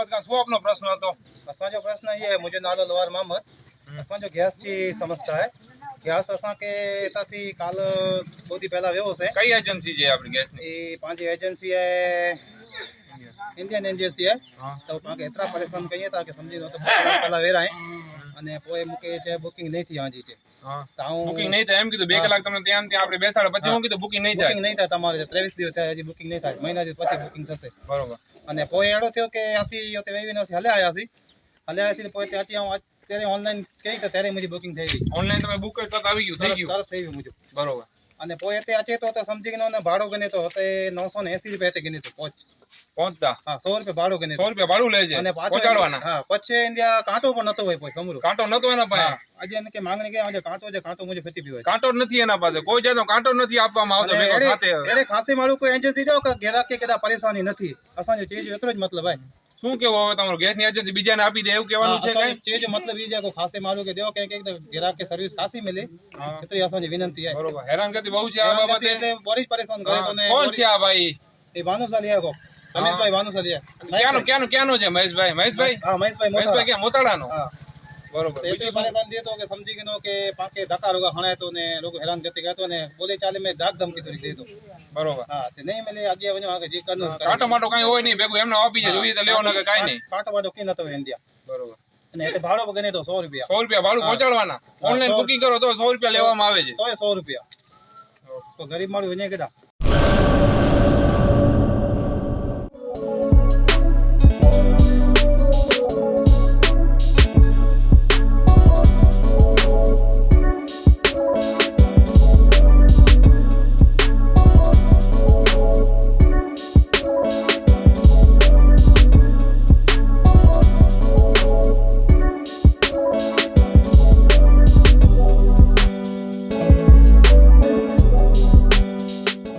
का शो अपनो प्रश्न तो असां जो प्रश्न ये है, मुझे नालो लवार मोहम्मद। असां जो गैस जी समस्या है। गैस असां के इता थी काल 2 दी पहला वेहो से। कई एजेंसी जे आपनी गैस नी ये पांजी एजेंसी है, इंडियन एजेंसी है। हां तो पाके एतरा परेशान कहिए ताकि समझी नो तो पहला वेरा है અને પોએ મુકે છે બુકિંગ નહીં થઈ આજી છે। हां તો હું બુકિંગ નહીં થાય એમ કીધું 2 કલાક તમને ત્યાં ત્યાં આપણે બેસાડે પછી હું કીધું બુકિંગ નહીં થાય બુકિંગ નહીં થાય તમારે 23 દિવસ થાય હજી બુકિંગ નહીં થાય મહિના દિવસ પછી બુકિંગ થશે। બરોબર અને પોએ એડો થયો કે આસી યોતે વેવી નોસી હલે આયા સી પોએ ત્યાંથી હું અત્યારે ઓનલાઈન કહી તો ત્યારે મુજી બુકિંગ થઈ ગઈ। ઓનલાઈન તમે બુક કરતા આવી ગયું થઈ ગયું તરત થઈ ગયું મુજો। બરોબર અને પોએ તે આચે તો સમજી ગનો ને ભાડો ગને તો હતે 980 રૂપિયા તે ગને તો પહોંચતા હા 100 રૂપિયા ભાડો ગને 100 રૂપિયા ભાડું લે છે અને પહોંચાડવાના હા પછી ઇન્ડિયા કાંટો પણ નતો હોય કોઈ કમરો કાંટો નતો એના પાસે આજે એને કે માંગણી કે આજે કાંટો મુજે ફતી પીવાય કાંટો જ નથી એના પાસે કોઈ જાતનો કાંટો નથી આપવામાં આવતો ભેગો સાથે એડે ખાસી મારું કોઈ એજન્સી દો કે ઘેરા કે કેડા પરેશાની નથી અસાંજો ચીજ એટલો જ મતલબ ભાઈ શું કેવું હવે તમારું ગેસ ની એજન્સી બીજાને આપી દે એવું કહેવાનું છે કઈ ચીજ મતલબ ઈ છે કે ખાસી મારું કે દો કે ઘેરા કે સર્વિસ ખાસી મિલે એટલી અસાંજી વિનંતી છે। બરોબર હેરાનગતિ બહુ છે આ બાબતે એટલે બોરી જ પરેશાન કરે તો ને કોણ છે આ ભાઈ એ ભાનુશાલી કો રમેશભાઈ ભાનુશાલી ક્યાંનો છે મહેશભાઈ હા મહેશભાઈ ક્યાં મોતાળાનો હા બરોબર એટલી પરેશાન દેતો કે સમજી ગયો કે પાકે ધક્કા રોગા ખણાય તો ને લોકો હેરાન ગતિ કરતો ને બોલે ચાલે મેં ધાક ધમકી થોડી દેતો બરોબર હા તે નહીં મળે આગે વણો આગે જે કરનું કાંટો માટો કઈ હોય નહીં ભેગું એમને આપી છે જોઈએ તો લેવાનો કે કાઈ નહીં કાંટો વાડો કી નતો ઇન્ડિયા બરોબર અને એટલે ભાડો બગને તો 100 રૂપિયા 100 રૂપિયા ભાડું પહોંચાડવાના ઓનલાઈન બુકિંગ કરો તો 100 રૂપિયા લેવામાં આવે છે તોય 100 રૂપિયા તો ગરીબ માણસ વને કેડા